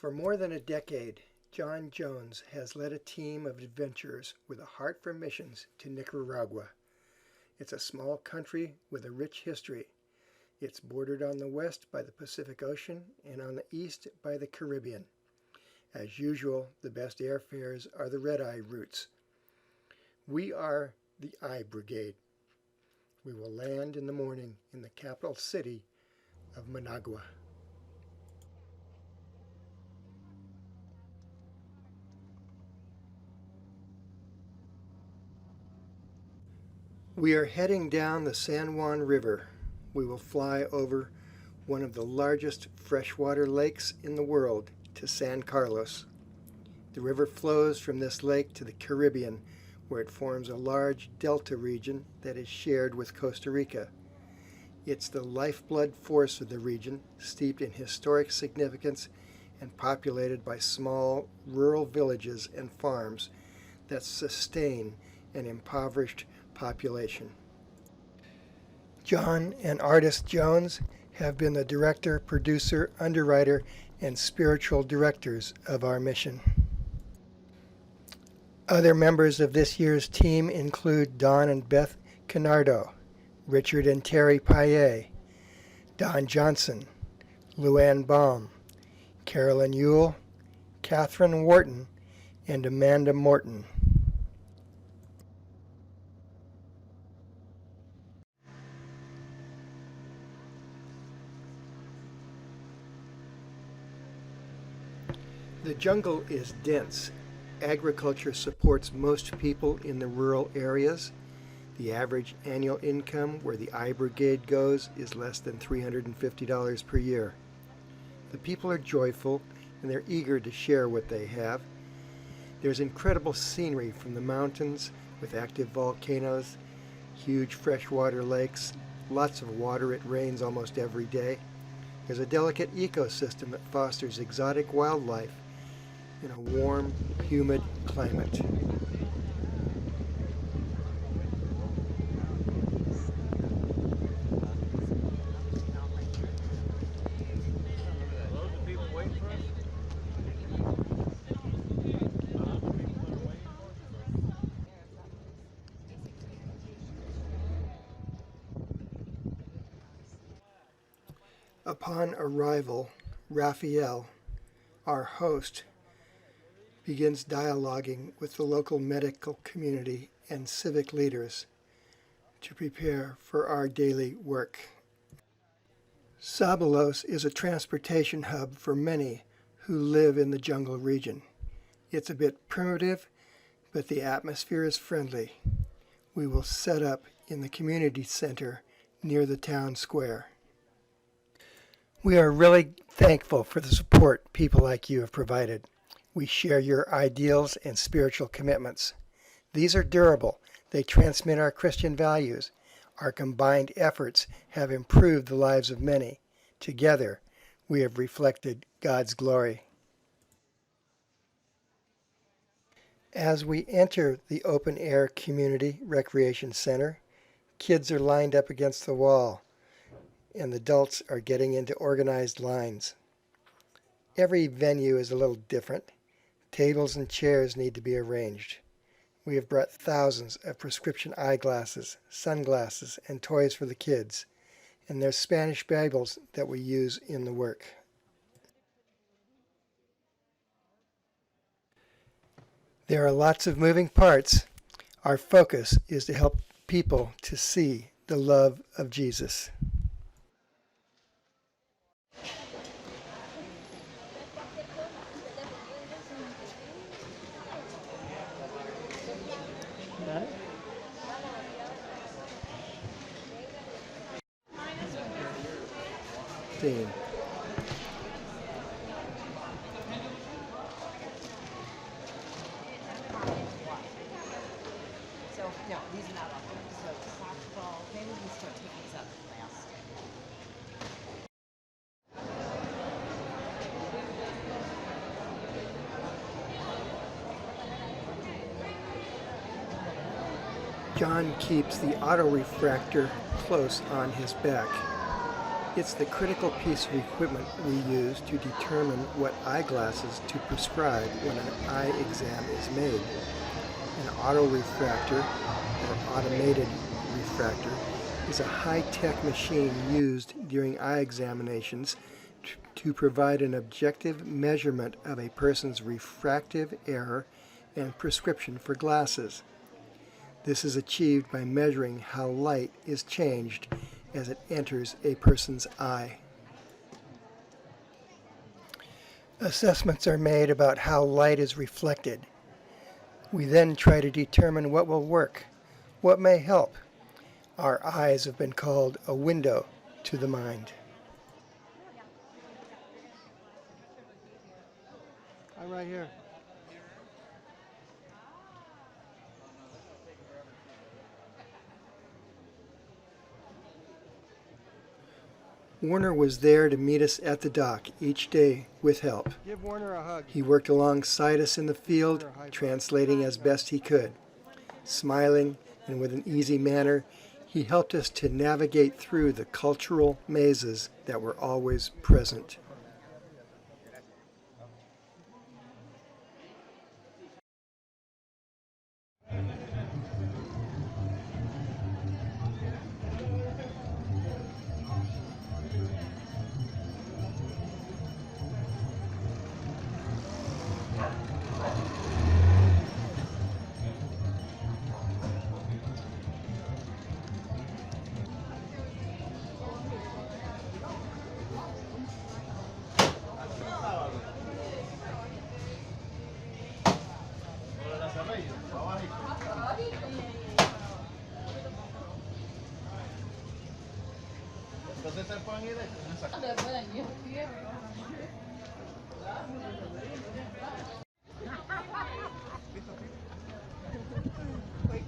For more than a decade, John Jones has led a team of adventurers with a heart for missions to Nicaragua. It's a small country with a rich history. It's bordered on the west by the Pacific Ocean and on the east by the Caribbean. As usual, the best airfares are the red-eye routes. We are the I Brigade. We will land in the morning in the capital city of Managua. We are heading down the San Juan River. We will fly over one of the largest freshwater lakes in the world to San Carlos. The river flows from this lake to the Caribbean, where it forms a large delta region that is shared with Costa Rica. It's the lifeblood force of the region, steeped in historic significance and populated by small rural villages and farms that sustain an impoverished population. John and Artist Jones have been the director, producer, underwriter, and spiritual directors of our mission. Other members of this year's team include Don and Beth Canardo, Richard and Terry Paille, Don Johnson, Luann Baum, Carolyn Ewell, Catherine Wharton, and Amanda Morton. The jungle is dense. Agriculture supports most people in the rural areas. The average annual income where the I Brigade goes is less than $350 per year. The people are joyful and they're eager to share what they have. There's incredible scenery from the mountains with active volcanoes, huge freshwater lakes, lots of water. It rains almost every day. There's a delicate ecosystem that fosters exotic wildlife in a warm, humid climate. Upon arrival, Raphael, our host, begins dialoguing with the local medical community and civic leaders to prepare for our daily work. Sabalos is a transportation hub for many who live in the jungle region. It's a bit primitive, but the atmosphere is friendly. We will set up in the community center near the town square. We are really thankful for the support people like you have provided. We share your ideals and spiritual commitments. These are durable. They transmit our Christian values. Our combined efforts have improved the lives of many. Together, we have reflected God's glory. As we enter the open-air community recreation center, kids are lined up against the wall, and the adults are getting into organized lines. Every venue is a little different. Tables and chairs need to be arranged. We have brought thousands of prescription eyeglasses, sunglasses, and toys for the kids, and there's Spanish Bibles that we use in the work. There are lots of moving parts. Our focus is to help people to see the love of Jesus. Theme. So, no, these are not up. So, softball, maybe we start taking these up last. John keeps the autorefractor close on his back. It's the critical piece of equipment we use to determine what eyeglasses to prescribe when an eye exam is made. An autorefractor, or automated refractor, is a high-tech machine used during eye examinations to provide an objective measurement of a person's refractive error and prescription for glasses. This is achieved by measuring how light is changed as it enters a person's eye. Assessments are made about how light is reflected. We then try to determine what will work, what may help. Our eyes have been called a window to the mind. I'm right here. Warner was there to meet us at the dock each day with help. Give Warner a hug. He worked alongside us in the field, translating as best he could. Smiling and with an easy manner, he helped us to navigate through the cultural mazes that were always present.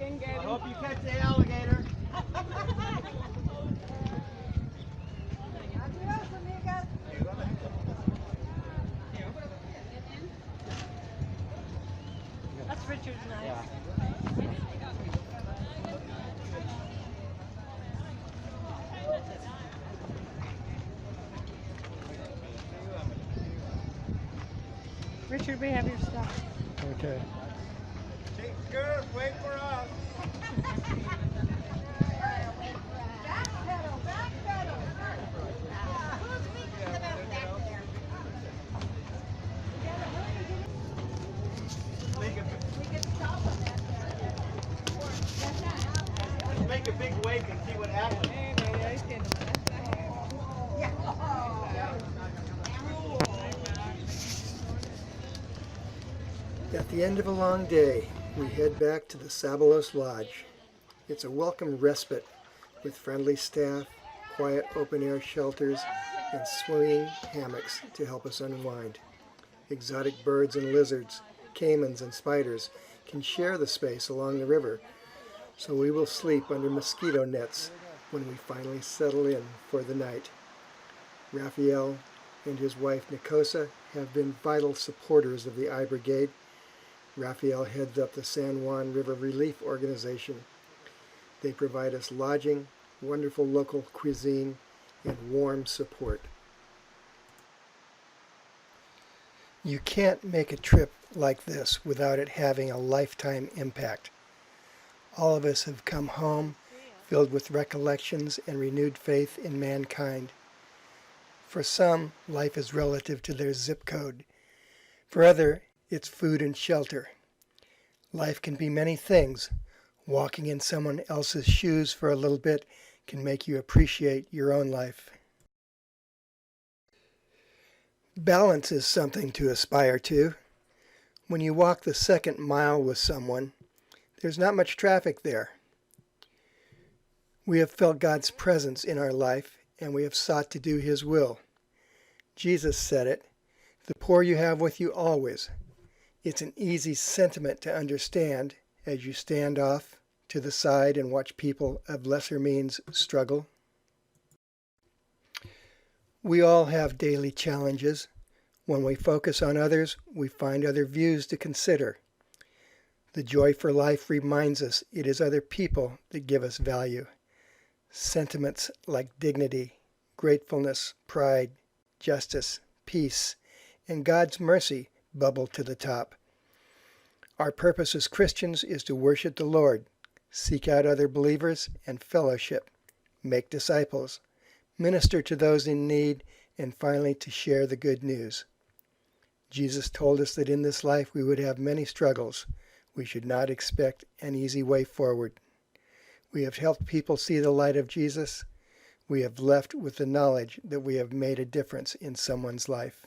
I hope you catch the alligator. That's Richard's knife. Yeah. Richard, we have your stuff. Okay. Take good, wait for us. Make a big wave and see what happens. At the end of a long day, we head back to the Sabalos Lodge. It's a welcome respite with friendly staff, quiet open-air shelters, and swinging hammocks to help us unwind. Exotic birds and lizards, caimans and spiders can share the space along the river, so we will sleep under mosquito nets when we finally settle in for the night. Raphael and his wife Nicosa have been vital supporters of the Eye Brigade. Raphael heads up the San Juan River Relief Organization. They provide us lodging, wonderful local cuisine, and warm support. You can't make a trip like this without it having a lifetime impact. All of us have come home filled with recollections and renewed faith in mankind. For some, life is relative to their zip code. For others, it's food and shelter. Life can be many things. Walking in someone else's shoes for a little bit can make you appreciate your own life. Balance is something to aspire to. When you walk the second mile with someone, there's not much traffic there. We have felt God's presence in our life, and we have sought to do His will. Jesus said it, "The poor you have with you always." It's an easy sentiment to understand as you stand off to the side and watch people of lesser means struggle. We all have daily challenges. When we focus on others, we find other views to consider. The Joy for Life reminds us it is other people that give us value. Sentiments like dignity, gratefulness, pride, justice, peace, and God's mercy bubble to the top. Our purpose as Christians is to worship the Lord, seek out other believers and fellowship, make disciples, minister to those in need, and finally to share the good news. Jesus told us that in this life we would have many struggles. We should not expect an easy way forward. We have helped people see the light of Jesus. We have left with the knowledge that we have made a difference in someone's life.